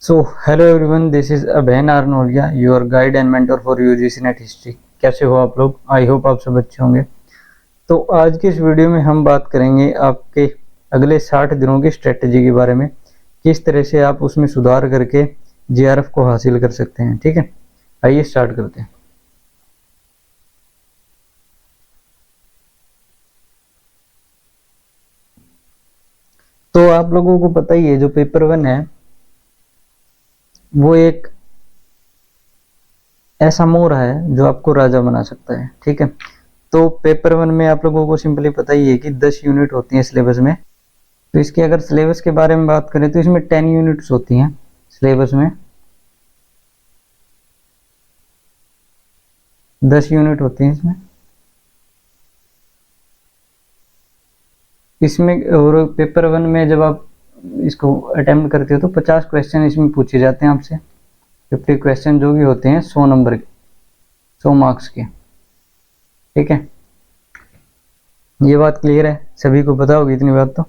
So hello everyone, this is अभैन आर्नोलिया, your guide and mentor for UGC NET history. कैसे हो आप लोग? आई होप आप सब अच्छे होंगे। तो आज की इस वीडियो में हम बात करेंगे आपके अगले 60 दिनों की स्ट्रेटजी के बारे में, किस तरह से आप उसमें सुधार करके जीआरएफ को हासिल कर सकते हैं। ठीक है, आइए स्टार्ट करते हैं। तो आप लोगों को पता ही है, जो पेपर 1 है वो एक ऐसा मोड़ है जो आपको राजा बना सकता है। ठीक है, तो पेपर 1 में आप लोगों को सिंपली पता ही है कि 10 यूनिट होती हैं सिलेबस में। तो इसके अगर सिलेबस के बारे में बात करें तो इसमें 10 यूनिट्स होती हैं सिलेबस में, 10 यूनिट होती हैं इसमें। और पेपर 1 में जब आप इसको अटेम्प्ट करते हो तो 50 क्वेश्चन इसमें पूछे जाते हैं आपसे। 50 क्वेश्चन जो भी होते हैं 100 नंबर के, 100 मार्क्स के। ठीक है, ये बात क्लियर है, सभी को पता होगी इतनी बात।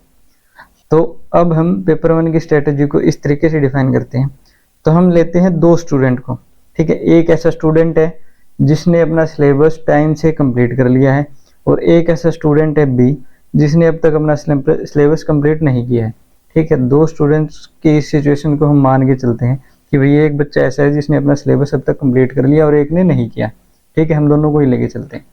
तो अब हम पेपर 1 की स्ट्रेटेजी को इस तरीके से डिफाइन करते हैं। तो हम लेते हैं 2 स्टूडेंट को। ठीक है, एक ऐसा स्टूडेंट है जिसने अपना सिलेबस टाइम से कंप्लीट कर लिया है, और एक ऐसा स्टूडेंट है बी जिसने अब तक अपना सिलेबस कंप्लीट नहीं किया है। ठीक है, 2 स्टूडेंट्स की इस सिचुएशन को हम मान के चलते हैं कि भाई एक बच्चा ऐसा है जिसने अपना सिलेबस अब तक कंप्लीट कर लिया और एक ने नहीं किया। ठीक है, हम दोनों को ही लेके चलते हैं।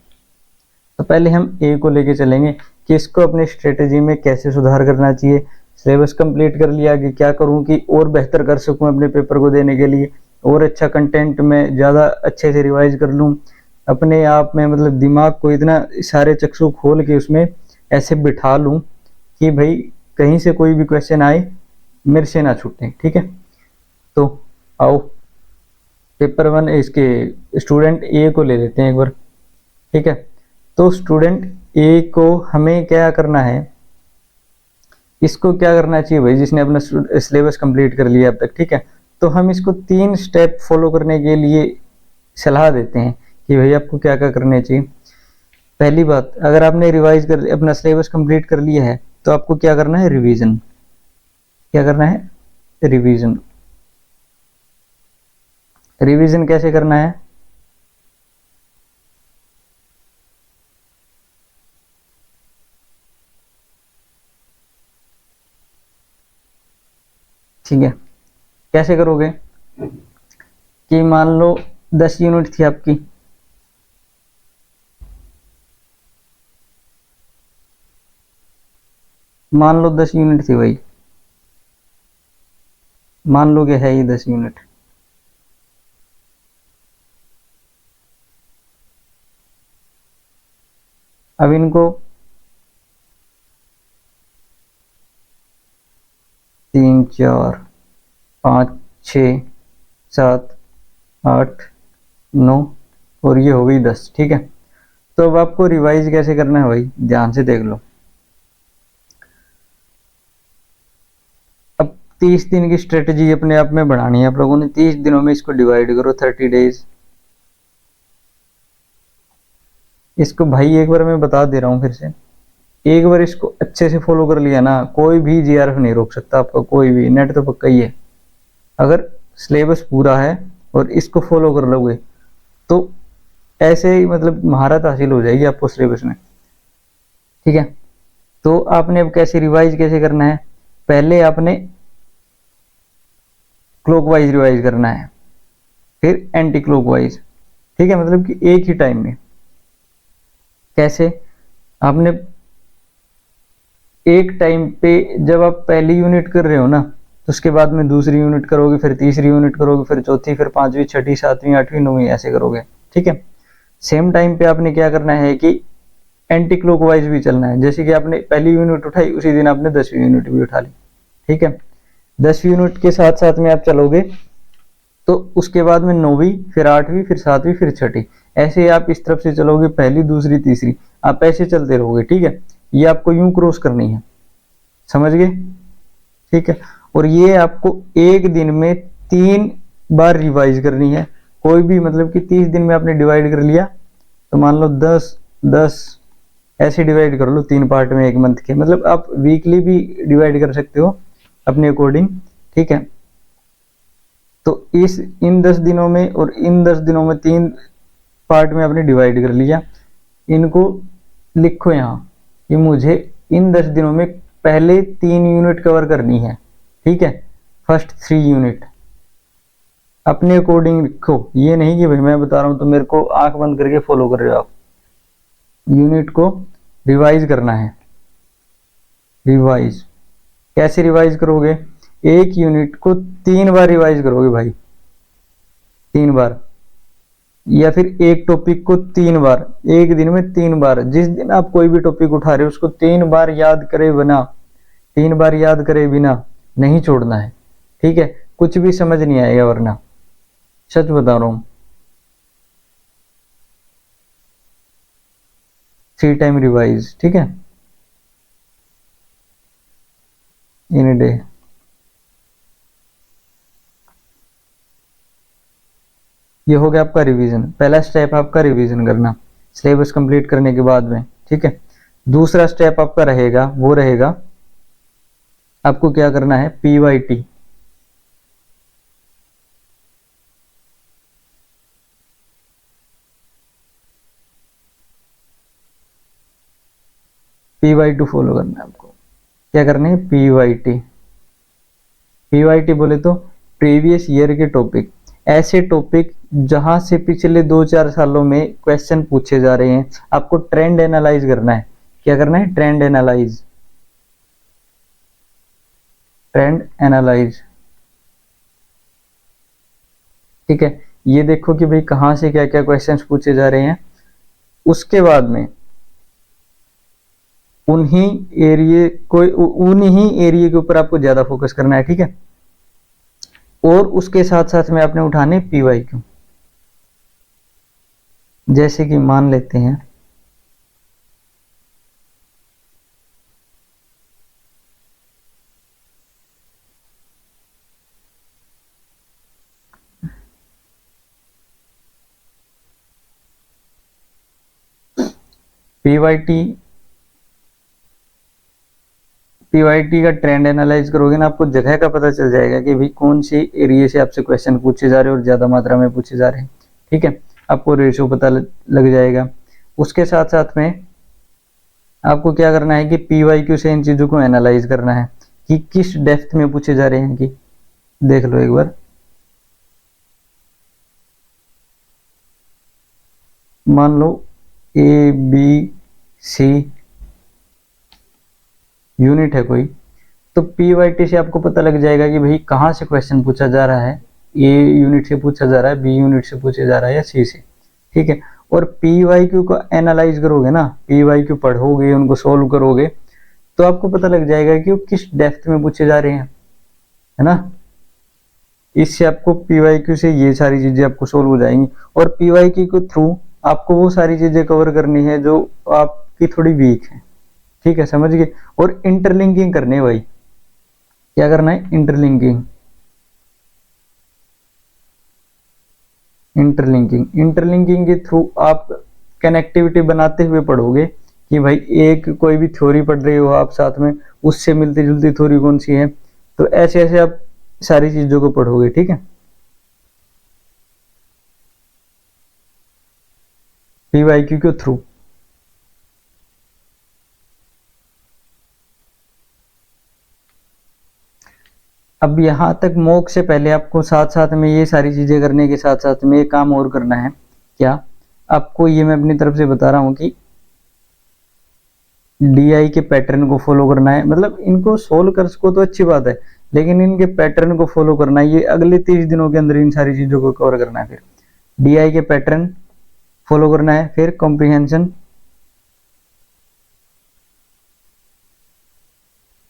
तो पहले हम ए को लेके चलेंगे कि इसको अपनी स्ट्रेटेजी में कैसे सुधार करना चाहिए। सिलेबस कंप्लीट कर लिया कि क्या करूं कि और बेहतर कर सकूं अपने पेपर को देने के लिए, और अच्छा कंटेंट में ज़्यादा अच्छे से रिवाइज कर लूं अपने आप में, मतलब दिमाग को इतना सारे चक्षु खोल के उसमें ऐसे बिठा लूं कि भाई कहीं से कोई भी क्वेश्चन आए मेरे से ना छूटे। ठीक है, तो आओ पेपर 1 इसके स्टूडेंट ए को ले लेते हैं एक बार। ठीक है, तो स्टूडेंट ए को हमें क्या करना है, इसको क्या करना चाहिए भाई, जिसने अपना सिलेबस कंप्लीट कर लिया अब तक। ठीक है, तो हम इसको 3 स्टेप फॉलो करने के लिए सलाह देते हैं कि भाई आपको क्या क्या करने चाहिए। पहली बात, अगर आपने रिवाइज कर अपना सिलेबस कंप्लीट कर लिया है तो आपको क्या करना है, रिवीजन। क्या करना है, रिवीजन। रिवीजन कैसे करना है, ठीक है, कैसे करोगे कि मान लो 10 यूनिट थी आपकी, मान लो 10 यूनिट थी भाई, मान लो कि है ही 10 यूनिट। अब इनको 3 4 5 6 7 8 9 और ये हो गई 10। ठीक है, तो अब आपको रिवाइज कैसे करना है भाई, ध्यान से देख लो। अब 30 दिन की स्ट्रेटजी अपने आप में बढ़ानी है आप लोगों ने। 30 दिनों में इसको डिवाइड करो, 30 डेज। इसको भाई एक बार मैं बता दे रहा हूँ फिर से, एक बार इसको अच्छे से फॉलो कर लिया ना, कोई भी जीआरएफ नहीं रोक सकता आपका, कोई भी। नेट तो पक्का ही है। अगर सिलेबस पूरा है और इसको फॉलो कर लोगे तो ऐसे ही मतलब महारत हासिल हो जाएगी आपको सिलेबस में। ठीक है, तो आपने अब कैसे रिवाइज कैसे करना है, पहले आपने क्लॉकवाइज रिवाइज करना है, फिर एंटी क्लॉकवाइज। ठीक है, मतलब कि एक ही टाइम में। कैसे, आपने एक टाइम पे जब आप पहली यूनिट कर रहे हो ना, तो उसके बाद में दूसरी यूनिट करोगे, फिर तीसरी यूनिट करोगे, फिर चौथी, फिर 5वीं 6ठी 7वीं 8वीं 9वीं ऐसे करोगे। ठीक है, सेम टाइम पे आपने क्या करना है कि एंटी क्लॉकवाइज भी चलना है। जैसे कि आपने पहली यूनिट उठाई, उसी दिन आपने 10वीं यूनिट भी उठा ली। ठीक है, 10वीं यूनिट के साथ साथ में आप चलोगे तो उसके बाद में 9वीं, फिर 8वीं, फिर 7वीं, फिर 6ठी, ऐसे आप इस तरफ से चलोगे, पहली दूसरी तीसरी, आप ऐसे चलते रहोगे। ठीक है, ये आपको यूं क्रॉस करनी है, समझ गए? ठीक है, और ये आपको एक दिन में 3 बार रिवाइज करनी है। कोई भी मतलब कि 30 दिन में आपने डिवाइड कर लिया तो मान लो 10 10 ऐसे डिवाइड कर लो 3 पार्ट में एक मंथ के, मतलब आप वीकली भी डिवाइड कर सकते हो अपने अकॉर्डिंग। ठीक है, तो इन 10 दिनों में और इन 10 दिनों में 3 पार्ट में आपने डिवाइड कर लिया। इनको लिखो यहाँ कि मुझे इन 10 दिनों में पहले 3 यूनिट कवर करनी है, ठीक है, फर्स्ट 3 यूनिट अपने अकॉर्डिंग लिखो। ये नहीं कि भाई मैं बता रहा हूं तो मेरे को आंख बंद करके फॉलो कर रहे हो आप। यूनिट को रिवाइज करना है। रिवाइज कैसे रिवाइज करोगे? एक यूनिट को 3 बार रिवाइज करोगे भाई, 3 बार, या फिर एक टॉपिक को 3 बार, एक दिन में 3 बार। जिस दिन आप कोई भी टॉपिक उठा रहे हो उसको 3 बार याद करे बिना, 3 बार याद करे बिना नहीं छोड़ना है, ठीक है। कुछ भी समझ नहीं आएगा वरना, सच बता रहा हूं। 3 टाइम रिवाइज, ठीक है, इन ए डे। ये हो गया आपका रिवीजन। पहला स्टेप आपका रिवीजन करना सिलेबस कंप्लीट करने के बाद में, ठीक है। दूसरा स्टेप आपका रहेगा, वो रहेगा आपको क्या करना है, पीवाईटी। पीवाई2 फॉलो करना है आपको। क्या करना है? पीवाईटी। पीवाईटी बोले तो प्रीवियस ईयर के टॉपिक, ऐसे टॉपिक जहां से पिछले 2-4 सालों में क्वेश्चन पूछे जा रहे हैं। आपको ट्रेंड एनालाइज करना है। क्या करना है? Trend analyse. ट्रेंड एनालाइज, ठीक है। ये देखो कि भाई कहां से क्या क्या क्वेश्चंस पूछे जा रहे हैं। उसके बाद में उन्हीं एरिया के ऊपर आपको ज्यादा फोकस करना है, ठीक है। और उसके साथ साथ में आपने उठाने पीवाईक्यू। जैसे कि मान लेते हैं पीवाईटी का ट्रेंड एनालाइज करोगे ना, आपको जगह का पता चल जाएगा कि भाई कौन सी एरिया से आपसे क्वेश्चन पूछे जा रहे हैं और ज्यादा मात्रा में पूछे जा रहे हैं, ठीक है। आपको रेशियो पता लग जाएगा। उसके साथ साथ में आपको क्या करना है कि पीवाईक्यू से इन चीजों को एनालाइज करना है कि किस डेप्थ में पूछे जा रहे हैं। कि देख लो एक बार, मान लो ए बी सी यूनिट है कोई, तो पीवाईटी से आपको पता लग जाएगा कि भाई कहां से क्वेश्चन पूछा जा रहा है। ए यूनिट से पूछा जा रहा है, बी यूनिट से पूछा जा रहा है, या सी से, ठीक है। और पीवाईक्यू को एनालाइज करोगे ना, पीवाईक्यू पढ़ोगे, उनको सोल्व करोगे, तो आपको पता लग जाएगा कि वो किस डेप्थ में पूछे जा रहे हैं, है ना। इससे आपको पीवाईक्यू से ये सारी चीजें आपको सोल्व हो जाएंगी। और पीवाईक्यू के थ्रू आपको वो सारी चीजें कवर करनी है जो आपकी थोड़ी वीक है, ठीक है, समझ गए। और इंटरलिंकिंग करनी है भाई। क्या करना है? इंटरलिंकिंग। इंटरलिंकिंग के थ्रू आप कनेक्टिविटी बनाते हुए पढ़ोगे कि भाई एक कोई भी थ्योरी पढ़ रहे हो आप, साथ में उससे मिलती जुलती थ्योरी कौन सी है। तो ऐसे ऐसे आप सारी चीजों को पढ़ोगे, ठीक है। पीवाईक्यू के थ्रू। अब यहां तक मॉक से पहले आपको साथ साथ में ये सारी चीजें करने के साथ साथ में एक काम और करना है। क्या? आपको ये मैं अपनी तरफ से बता रहा हूं कि डीआई के पैटर्न को फॉलो करना है। मतलब इनको सोल्व कर सको तो अच्छी बात है, लेकिन इनके पैटर्न को फॉलो करना है। ये अगले 30 दिनों के अंदर इन सारी चीजों को कवर करना है। फिर डीआई के पैटर्न फॉलो करना है, फिर कॉम्प्रिहेंशन,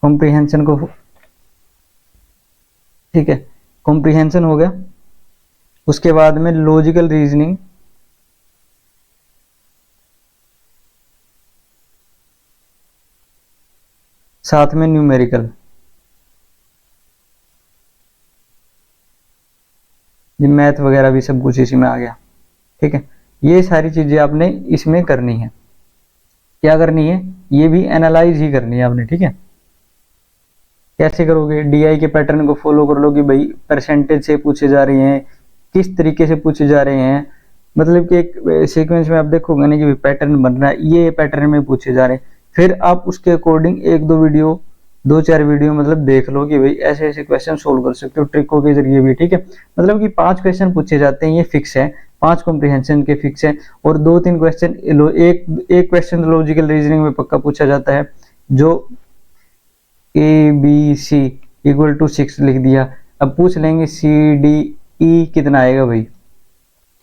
कॉम्प्रिहेंशन को, ठीक है, कॉम्प्रिहेंशन हो गया। उसके बाद में लॉजिकल रीजनिंग, साथ में न्यूमेरिकल। ये मैथ वगैरह भी सब कुछ इसी में आ गया, ठीक है। ये सारी चीजें आपने इसमें करनी है। क्या करनी है? ये भी एनालाइज ही करनी है आपने, ठीक है। कैसे करोगे, डीआई के पैटर्न को फॉलो कर लो कि भाई परसेंटेज से पूछे जा रहे हैं, किस तरीके से पूछे जा रहे हैं, मतलब कि एक सीक्वेंस में आप देखोगे ना कि पैटर्न बन रहा है, ये पैटर्न में पूछे जा रहे हैं, फिर आप उसके अकॉर्डिंग एक दो वीडियो, दो चार वीडियो मतलब देख लो कि भाई ऐसे ऐसे क्वेश्चन सोल्व कर सकते हो ट्रिकों के जरिए भी, ठीक है। मतलब कि 5 क्वेश्चन पूछे जाते हैं, ये फिक्स है, 5 कॉम्प्रिहेंशन के फिक्स है, और 2-3 क्वेश्चन एक क्वेश्चन लॉजिकल रीजनिंग में पक्का पूछा जाता है, जो ABC इक्वल टू 6 लिख दिया, अब पूछ लेंगे CDE कितना आएगा भाई,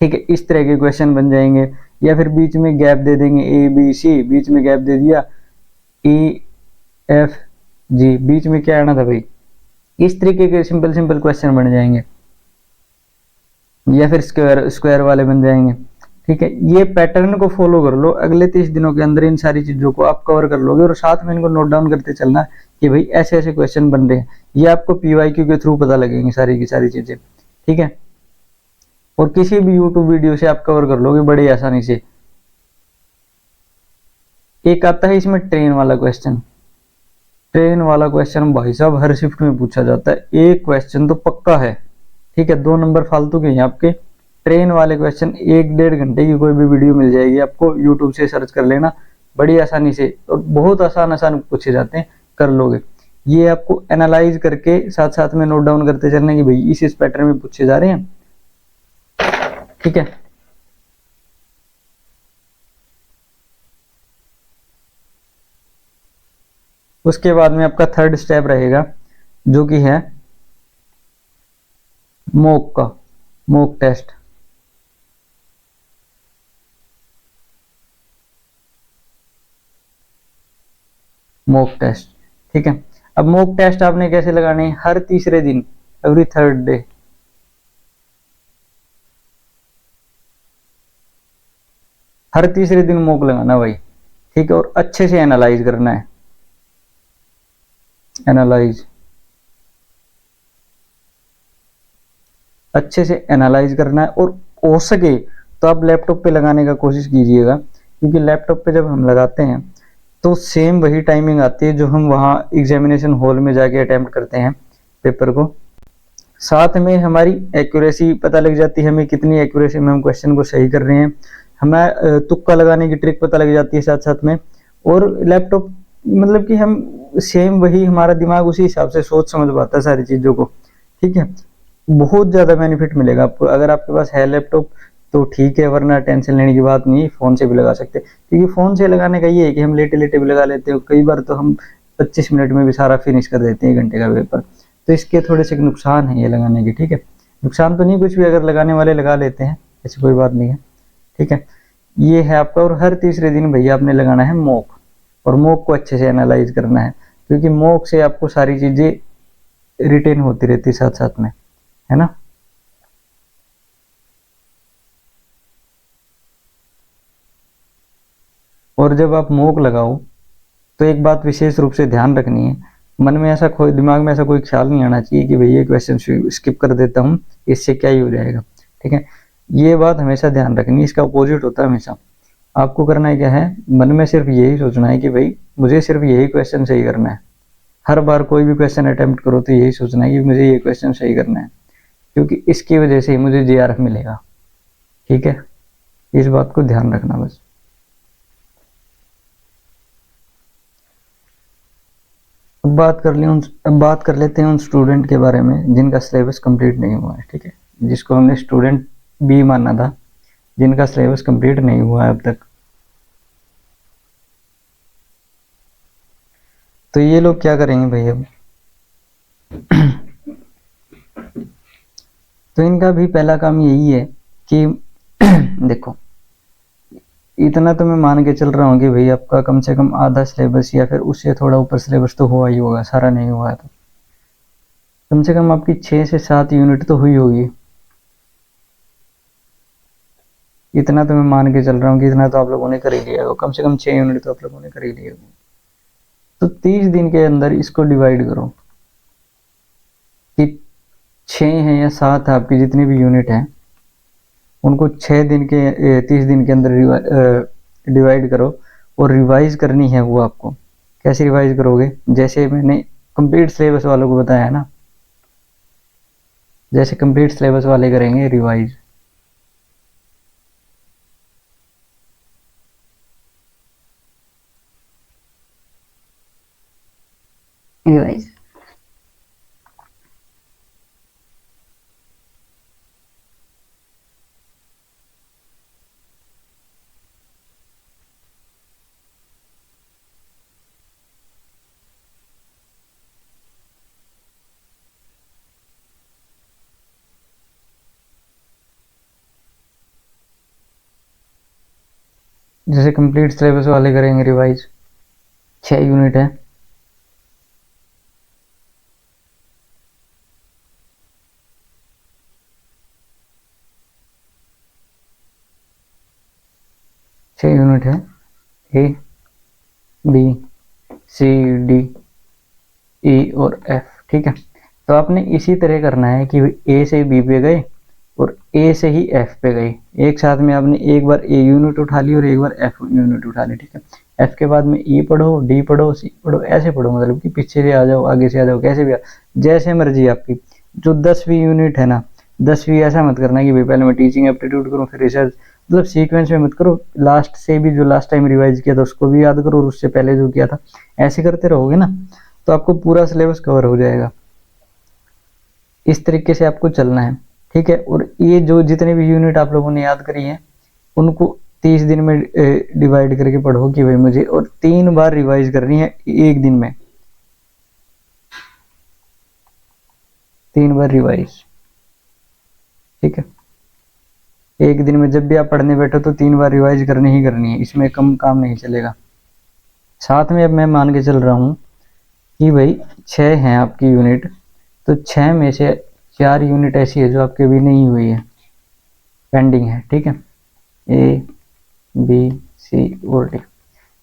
ठीक है, इस तरह के क्वेश्चन बन जाएंगे। या फिर बीच में गैप दे देंगे, ABC बीच में गैप दे दिया, EFG बीच में क्या आना था भाई, इस तरीके के सिंपल सिंपल क्वेश्चन बन जाएंगे, या फिर स्क्वायर वाले बन जाएंगे, ठीक है। ये पैटर्न को फॉलो कर लो, अगले 30 दिनों के अंदर इन सारी चीजों को आप कवर कर लोगे, और साथ में इनको नोट डाउन करते चलना कि भाई ऐसे ऐसे क्वेश्चन बन रहे हैं, ये आपको PYQ के थ्रू पता लगेंगे सारी की सारी चीजें, ठीक है। और किसी भी यूट्यूब वीडियो से आप कवर कर लोगे बड़ी आसानी से। एक आता है इसमें ट्रेन वाला क्वेश्चन, ट्रेन वाला क्वेश्चन भाई साहब हर शिफ्ट में पूछा जाता है, एक क्वेश्चन तो पक्का है, ठीक है, 2 नंबर फालतू के हैं आपके। ट्रेन वाले क्वेश्चन 1-1.5 घंटे की कोई भी वीडियो मिल जाएगी आपको, यूट्यूब से सर्च कर लेना बड़ी आसानी से, और बहुत आसान आसान पूछे जाते हैं, कर लोगे। ये आपको एनालाइज करके साथ साथ में नोट डाउन करते चलना कि भाई इस पैटर्न में पूछे जा रहे हैं, ठीक है। उसके बाद में आपका थर्ड स्टेप रहेगा जो कि है मॉक टेस्ट। मॉक टेस्ट, ठीक है। अब मॉक टेस्ट आपने कैसे लगाने हैं, हर तीसरे दिन, एवरी थर्ड डे, हर तीसरे दिन मॉक लगाना भाई, ठीक है, और अच्छे से एनालाइज करना है, एनालाइज, अच्छे से एनालाइज करना है। और हो सके तो आप लैपटॉप पे लगाने का कोशिश कीजिएगा, क्योंकि लैपटॉप पे जब हम लगाते हैं तो सेम वही टाइमिंग आती है जो हम वहाँ एग्जामिनेशन हॉल में जाके अटेम्प्ट करते हैं पेपर को, साथ में हमारी एक्यूरेसी पता लग जाती है, हमें कितनी एक्यूरेसी में हम क्वेश्चन को सही कर रहे हैं, हमें तुक्का लगाने की ट्रिक पता लग जाती है साथ साथ में। और लैपटॉप मतलब कि हम सेम वही, हमारा दिमाग उसी हिसाब से सोच समझ पाता है सारी चीजों को, ठीक है। बहुत ज्यादा बेनिफिट मिलेगा आपको, अगर आपके पास है लैपटॉप तो ठीक है, वरना टेंशन लेने की बात नहीं, फोन से भी लगा सकते हैं। क्योंकि फोन से लगाने का ये है कि हम लेटे लेटे भी लगा लेते हैं, कई बार तो हम 25 मिनट में भी सारा फिनिश कर देते हैं 1 घंटे का पेपर, तो इसके थोड़े से नुकसान है ये लगाने के, ठीक है। नुकसान तो नहीं कुछ भी, अगर लगाने वाले लगा लेते हैं ऐसी कोई बात नहीं है, ठीक है। ये है आपका, और हर तीसरे दिन भैया आपने लगाना है मॉक, और मॉक को अच्छे से एनालाइज करना है, क्योंकि मॉक से आपको सारी चीजें रिटेन होती रहती साथ साथ में, है ना। और जब आप मॉक लगाओ तो एक बात विशेष रूप से ध्यान रखनी है, मन में ऐसा कोई, दिमाग में ऐसा कोई ख्याल नहीं आना चाहिए कि भाई ये क्वेश्चन स्किप कर देता हूँ, इससे क्या ही हो जाएगा, ठीक है। ये बात हमेशा ध्यान रखनी है, इसका अपोजिट होता है हमेशा। आपको करना है क्या है, मन में सिर्फ यही सोचना है कि भाई मुझे सिर्फ यही क्वेश्चन सही करना है, हर बार कोई भी क्वेश्चन अटेम्प्ट करो तो यही सोचना है कि मुझे ये क्वेश्चन सही करना है, क्योंकि इसकी वजह से ही मुझे JRF मिलेगा, ठीक है। इस बात को ध्यान रखना बस। अब बात कर लेते हैं उन स्टूडेंट के बारे में जिनका सिलेबस कंप्लीट नहीं हुआ है, ठीक है, जिसको हमने स्टूडेंट बी माना था, जिनका सिलेबस कंप्लीट नहीं हुआ है अब तक। तो ये लोग क्या करेंगे भाई अब तो इनका भी पहला काम यही है कि देखो, इतना तो मैं मान के चल रहा हूँ कि भाई आपका कम से कम आधा सिलेबस या फिर उससे थोड़ा ऊपर सिलेबस तो हुआ ही होगा, सारा नहीं हुआ है तो कम से कम आपकी 6 से 7 यूनिट तो हुई होगी। इतना तो मैं मान के चल रहा हूँ कि इतना तो आप लोगों ने कर ही लिया होगा, कम से कम 6 यूनिट तो आप लोगों ने कर ही लिया होगा। तो 30 दिन के अंदर इसको डिवाइड करो कि 6 है या 7 है आपकी जितनी भी यूनिट है, उनको 6 दिन के 30 दिन के अंदर डिवाइड करो, और रिवाइज करनी है वो आपको। कैसे रिवाइज करोगे, जैसे मैंने कंप्लीट सिलेबस वालों को बताया है ना, जैसे कंप्लीट सिलेबस वाले करेंगे रिवाइज। रिवाइज जैसे कंप्लीट सिलेबस वाले करेंगे रिवाइज, 6 यूनिट है। छह यूनिट है, A B C D E और एफ, ठीक है। तो आपने इसी तरह करना है कि ए से बी पे गए और ए से ही एफ पे गए, एक साथ में आपने एक बार ए यूनिट उठा ली और एक बार एफ यूनिट उठा ली, ठीक है। एफ के बाद में ई पढ़ो, डी पढ़ो, सी पढ़ो, ऐसे पढ़ो, मतलब कि पीछे से आ जाओ, आगे से आ जाओ, कैसे भी जैसे मर्जी आपकी। जो 10वीं यूनिट है ना, 10वीं ऐसा मत करना कि भाई पहले मैं टीचिंग एप्टीट्यूड करूँ फिर रिसर्च, मतलब सीक्वेंस में मत करो। लास्ट से भी जो लास्ट टाइम रिवाइज किया था उसको भी याद करो और उससे पहले जो किया था, ऐसे करते रहोगे ना तो आपको पूरा सिलेबस कवर हो जाएगा। इस तरीके से आपको चलना है, ठीक है। और ये जो जितने भी यूनिट आप लोगों ने याद करी है उनको 30 दिन में डिवाइड करके पढ़ो कि भाई मुझे, और 3 बार रिवाइज करनी है एक दिन में, 3 बार रिवाइज, ठीक है। एक दिन में जब भी आप पढ़ने बैठो तो 3 बार रिवाइज करनी ही करनी है, इसमें कम काम नहीं चलेगा। साथ में अब मैं मान के चल रहा हूँ कि भाई 6 हैं आपकी यूनिट, तो 6 में से 4 यूनिट ऐसी है जो आपके अभी नहीं हुई है, पेंडिंग है, ठीक है। ए बी सी और डी,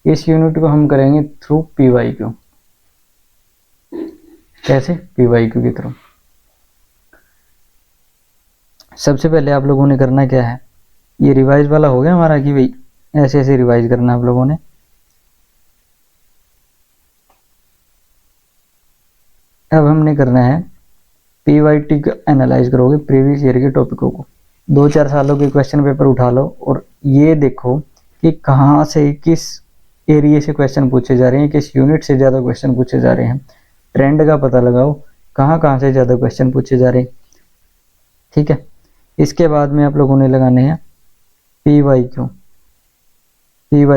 इस यूनिट को हम करेंगे थ्रू पी वाई क्यू। कैसे? पी वाई क्यू के थ्रू। सबसे पहले आप लोगों ने करना क्या है, ये रिवाइज वाला हो गया हमारा कि भाई ऐसे ऐसे रिवाइज करना आप लोगों ने। अब हमने करना है पीवाईटी को एनालाइज करोगे प्रीवियस ईयर के टॉपिकों को, 2-4 सालों के क्वेश्चन पेपर उठा लो और ये देखो कि कहाँ से किस एरिया से क्वेश्चन पूछे जा रहे हैं, किस यूनिट से ज़्यादा क्वेश्चन पूछे जा रहे हैं, ट्रेंड का पता लगाओ कहाँ कहाँ से ज़्यादा क्वेश्चन पूछे जा रहे हैं, ठीक है। इसके बाद में आप लोगों ने लगाने हैं P Y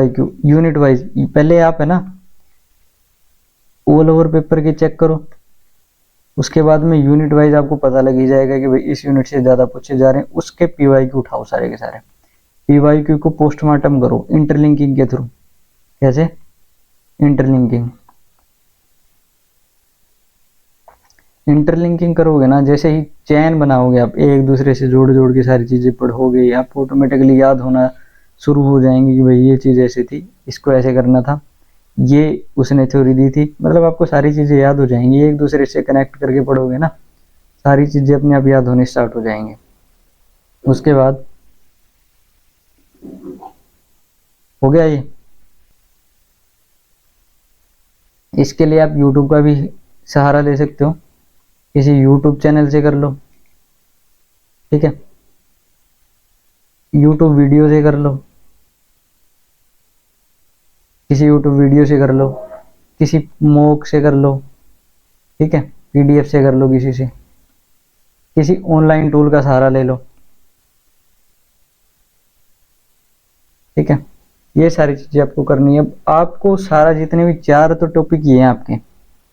Q unit wise. पहले आप है ना ऑल ओवर पेपर के चेक करो, उसके बाद में यूनिट वाइज आपको पता लग ही जाएगा कि भाई इस यूनिट से ज़्यादा पूछे जा रहे हैं, उसके पीवाईक्यू उठाओ सारे के सारे। पीवाईक्यू को पोस्टमार्टम करो इंटरलिंकिंग के थ्रू। कैसे? इंटरलिंकिंग करोगे ना, जैसे ही चैन बनाओगे आप, एक दूसरे से जोड़ जोड़ के सारी चीज़ें पढ़ोगे, आपको ऑटोमेटिकली याद होना शुरू हो जाएंगी कि भाई ये चीज़ ऐसी थी, इसको ऐसे करना था, ये उसने थ्योरी दी थी, मतलब आपको सारी चीज़ें याद हो जाएंगी। एक दूसरे से कनेक्ट करके पढ़ोगे ना, सारी चीज़ें अपने आप याद होने स्टार्ट हो जाएंगे। उसके बाद हो गया ये। इसके लिए आप YouTube का भी सहारा ले सकते हो, किसी YouTube चैनल से कर लो, ठीक है। YouTube वीडियो से कर लो, किसी YouTube वीडियो से कर लो, किसी मॉक से कर लो, ठीक है, PDF से कर लो, किसी से, किसी ऑनलाइन टूल का सहारा ले लो, ठीक है। ये सारी चीज़ें आपको करनी है। अब आपको सारा जितने भी 4 तो टॉपिक ये हैं आपके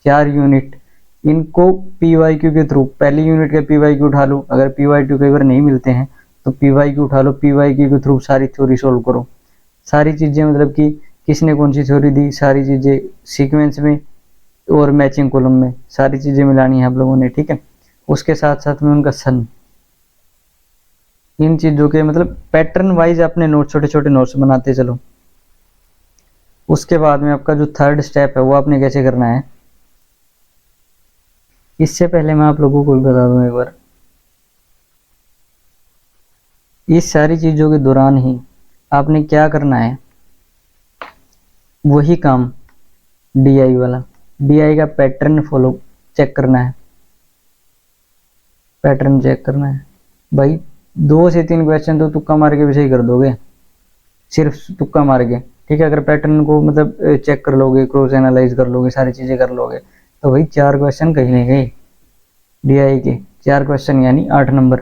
4 यूनिट, इनको पीवाईक्यू के थ्रू, पहली यूनिट का पीवाईक्यू उठा लो, अगर पीवाईक्यू कई बार नहीं मिलते हैं तो पीवाईक्यू उठा लो, पीवाईक्यू के थ्रू सारी थ्योरी सोल्व करो, सारी चीज़ें, मतलब कि किसने कौन सी थ्योरी दी, सारी चीज़ें सीक्वेंस में और मैचिंग कॉलम में सारी चीज़ें मिलानी है आप लोगों ने, ठीक है। उसके साथ साथ में उनका सन, इन चीज़ों के मतलब पैटर्न वाइज अपने नोट, छोटे छोटे नोट्स बनाते चलो। उसके बाद में आपका जो थर्ड स्टेप है वो आपने कैसे करना है, इससे पहले मैं आप लोगों को भी बता दूं एक बार, इस सारी चीज़ों के दौरान ही आपने क्या करना है, वही काम DI वाला, DI का पैटर्न फॉलो चेक करना है, पैटर्न चेक करना है भाई। 2 से 3 क्वेश्चन तो तुक्का मार के भी सही कर दोगे, सिर्फ तुक्का मार के, ठीक है। अगर पैटर्न को मतलब चेक कर लोगे, क्रॉस एनालाइज कर लोगे, सारी चीजें कर लोगे, तो भाई 4 क्वेश्चन कहीं नहीं गए DI के, 4 क्वेश्चन यानी 8 नंबर।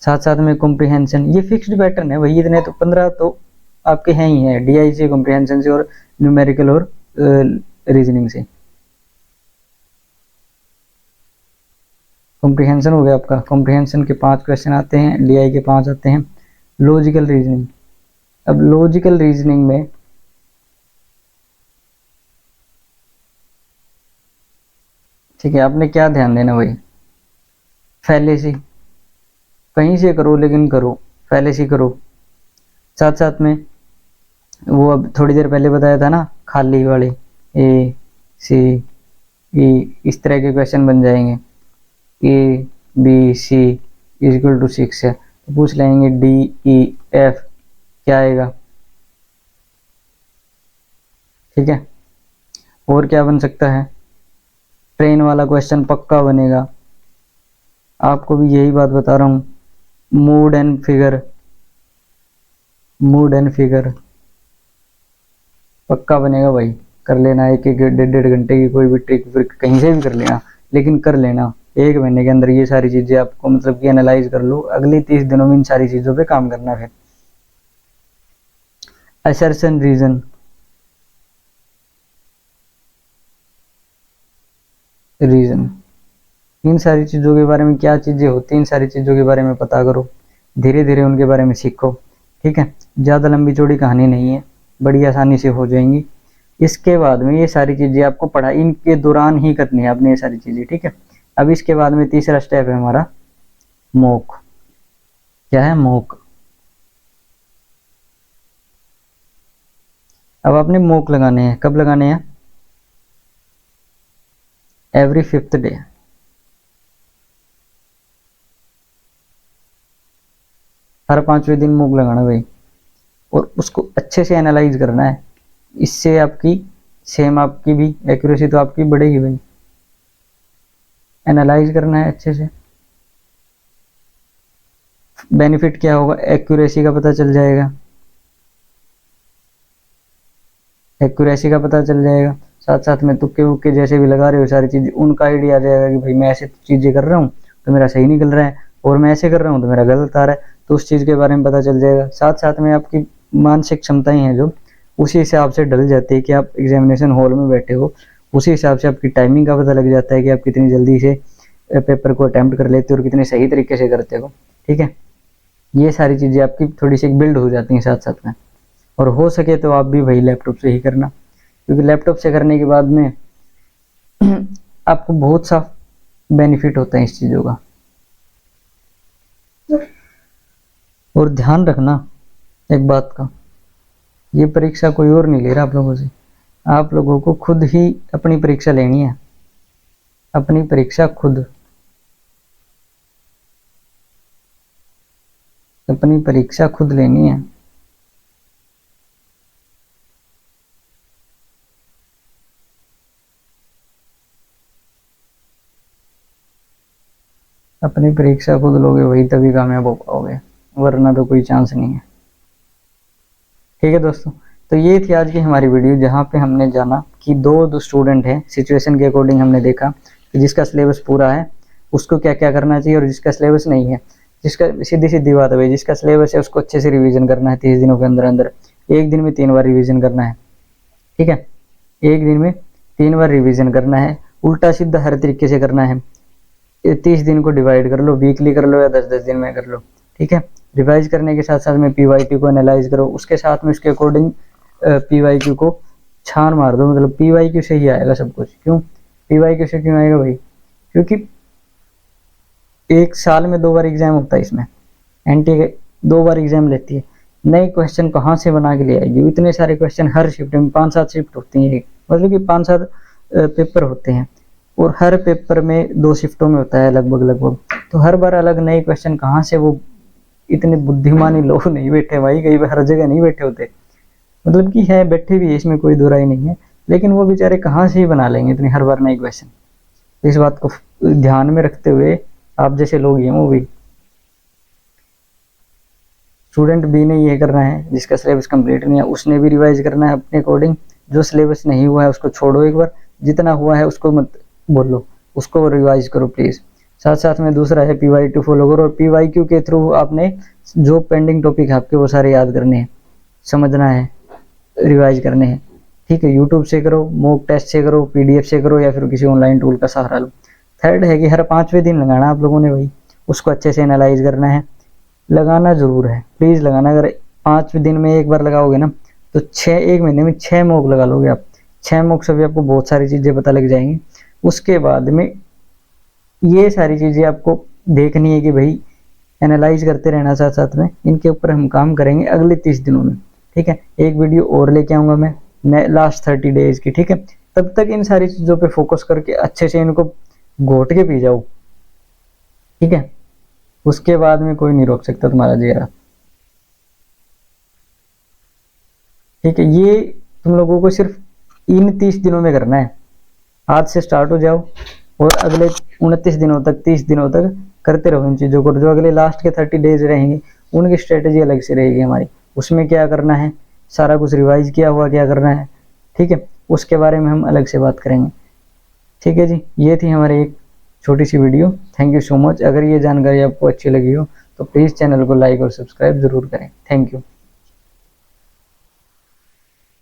साथ साथ में कॉम्प्रिहेंशन, ये फिक्स्ड पैटर्न है भाई, इतने तो 15 तो आपके हैं ही है, DI से, कॉम्प्रिहेंशन से और न्यूमेरिकल और रीजनिंग से। कॉम्प्रिहेंशन हो गया आपका, कॉम्प्रिहेंशन के 5 क्वेश्चन आते हैं, DI के 5 आते हैं। लॉजिकल रीजनिंग, अब लॉजिकल रीजनिंग में ठीक है, आपने क्या ध्यान देना भाई, फैलेसी कहीं से करो लेकिन करो, फैलेसी करो। साथ साथ में वो अब थोड़ी देर पहले बताया था ना, खाली वाले A C E, इस तरह के क्वेश्चन बन जाएंगे। ABC = 6 है तो पूछ लेंगे DEF क्या आएगा, ठीक है। और क्या बन सकता है, ट्रेन वाला क्वेश्चन पक्का बनेगा, आपको भी यही बात बता रहा हूँ। मूड एंड फिगर पक्का बनेगा भाई, कर लेना। 1-1 घंटे की कोई भी ट्रिक फिर कहीं से भी कर लेना, लेकिन कर लेना 1 महीने के अंदर ये सारी चीजें आपको मतलब कि एनालाइज कर लो। अगले 30 दिनों में इन सारी चीजों पे काम करना। फिर असर्शन रीजन, इन सारी चीजों के बारे में, क्या चीजें होती हैं, इन सारी चीजों के बारे में पता करो, धीरे धीरे उनके बारे में सीखो, ठीक है। ज्यादा लंबी चौड़ी कहानी नहीं है, बड़ी आसानी से हो जाएंगी। इसके बाद में ये सारी चीजें आपको पढ़ाई इनके दौरान ही करनी है आपने, ये सारी चीजें, ठीक है। अब इसके बाद में तीसरा स्टेप है हमारा मॉक। क्या है मॉक, अब आपने मॉक लगाने हैं, कब लगाने हैं, एवरी 5th डे। हर 5वें दिन मॉक लगाना भाई, और उसको अच्छे से एनालाइज करना है। इससे आपकी सेम आपकी भी एक्यूरेसी तो आपकी बढ़ेगी भाई, एनालाइज करना है अच्छे से। बेनिफिट क्या होगा, एक्यूरेसी का पता चल जाएगा, एक्यूरेसी का पता चल जाएगा। साथ साथ में तुक्के वुक्के जैसे भी लगा रहे हो सारी चीजें, उनका आइडिया आ जाएगा कि भाई मैं ऐसे चीजें कर रहा हूँ तो मेरा सही निकल रहा है, और मैं ऐसे कर रहा हूँ तो मेरा गलत आ रहा है, तो उस चीज के बारे में पता चल जाएगा। साथ साथ में आपकी मानसिक क्षमताएं हैं जो उसी हिसाब से ढल जाती है कि आप एग्जामिनेशन हॉल में बैठे हो, उसी हिसाब से आपकी टाइमिंग का पता लग जाता है कि आप कितनी जल्दी से पेपर को अटेम्प्ट कर लेते हो और कितने सही तरीके से करते हो, ठीक है। ये सारी चीजें आपकी थोड़ी सी बिल्ड हो जाती हैं साथ साथ में। और हो सके तो आप भी भाई लैपटॉप से ही करना, क्योंकि लैपटॉप से करने के बाद में आपको बहुत सा बेनिफिट होता है इस चीजों का। और ध्यान रखना एक बात का, ये परीक्षा कोई और नहीं ले रहा आप लोगों से, आप लोगों को खुद ही अपनी परीक्षा लेनी है, अपनी परीक्षा खुद, अपनी परीक्षा खुद लेनी है। अपनी परीक्षा खुद लोगे वही तभी कामयाब हो पाओगे, वरना तो कोई चांस नहीं है, ठीक है दोस्तों। तो ये थी आज की हमारी वीडियो, जहाँ पे हमने जाना कि दो स्टूडेंट हैं, सिचुएशन के अकॉर्डिंग हमने देखा कि जिसका सिलेबस पूरा है उसको क्या क्या करना चाहिए, और जिसका सिलेबस नहीं है, जिसका सीधी सीधी बात है भाई, जिसका सिलेबस है उसको अच्छे से रिवीजन करना है 30 दिनों के अंदर अंदर, एक दिन में 3 बार रिवीजन करना है, ठीक है। एक दिन में 3 बार रिवीजन करना है, उल्टा सीधा हर तरीके से करना है। 30 दिन को डिवाइड कर लो, वीकली कर लो या 10-10 दिन में कर लो, ठीक है। रिवाइज करने के साथ साथ में PYQ को एनालाइज करो, उसके साथ में उसके अकॉर्डिंग PYQ को छान मार दो, मतलब PYQ से ही आएगा सब कुछ। क्यों PYQ से क्यों आएगा भाई, क्योंकि एक साल में 2 बार एग्जाम होता है, इसमें NTA 2 बार एग्जाम लेती है, नए क्वेश्चन कहाँ से बना के ले आएगी, इतने सारे क्वेश्चन हर शिफ्ट में 5-7 शिफ्ट होती हैं, मतलब कि 5-7 पेपर होते हैं, और हर पेपर में 2 शिफ्टों में होता है लगभग, तो हर बार अलग नए क्वेश्चन कहाँ से, वो इतने बुद्धिमानी लोग नहीं बैठे भाई, कई बार हर जगह नहीं बैठे होते, मतलब कि है बैठे भी है, इसमें कोई दो राय नहीं है, लेकिन वो बेचारे कहाँ से ही बना लेंगे इतनी हर बार नए क्वेश्चन। इस बात को ध्यान में रखते हुए आप जैसे लोग हैं वो भी, स्टूडेंट बी ने ये करना है जिसका सिलेबस कंप्लीट नहीं है, उसने भी रिवाइज करना है अपने अकॉर्डिंग। जो सिलेबस नहीं हुआ है उसको छोड़ो एक बार, जितना हुआ है उसको मत बोलो, उसको रिवाइज करो प्लीज। साथ साथ में दूसरा है PYQ फॉलो करो, और PYQ के थ्रू आपने जो पेंडिंग टॉपिक है आपके वो सारे याद करने हैं, समझना है, रिवाइज करने हैं, ठीक है। यूट्यूब से करो, मॉक टेस्ट से करो, PDF से करो, या फिर किसी ऑनलाइन टूल का सहारा लो। थर्ड है कि हर 5वें दिन लगाना आप लोगों ने भाई, उसको अच्छे से एनालाइज करना है, लगाना जरूर है, प्लीज लगाना। अगर 5 दिन में एक बार लगाओगे ना तो 1 महीने में 6 मॉक लगा लोगे आप। 6 मॉक से भी आपको बहुत सारी चीजें पता लग जाएंगी। उसके बाद में ये सारी चीजें आपको देखनी है कि भाई एनालाइज करते रहना, साथ साथ में इनके ऊपर हम काम करेंगे अगले 30 दिनों में, ठीक है। एक वीडियो और लेके आऊंगा मैं लास्ट 30 डेज की, ठीक है। तब तक इन सारी चीजों पे फोकस करके अच्छे से इनको घोट के पी जाओ, ठीक है। उसके बाद में कोई नहीं रोक सकता तुम्हारा चेहरा, ठीक है। ये तुम लोगों को सिर्फ इन 30 दिनों में करना है। आज से स्टार्ट हो जाओ और अगले 29 दिनों तक, 30 दिनों तक करते रहो इन चीज़ों को। जो अगले लास्ट के 30 डेज रहेंगे उनकी स्ट्रेटेजी अलग से रहेगी हमारी, उसमें क्या करना है, सारा कुछ रिवाइज किया हुआ क्या करना है, ठीक है। उसके बारे में हम अलग से बात करेंगे, ठीक है जी। ये थी हमारी एक छोटी सी video. Thank you so much. अगर ये जानकारी आपको अच्छी लगी हो तो प्लीज़ चैनल को लाइक और सब्सक्राइब ज़रूर करें। Thank you.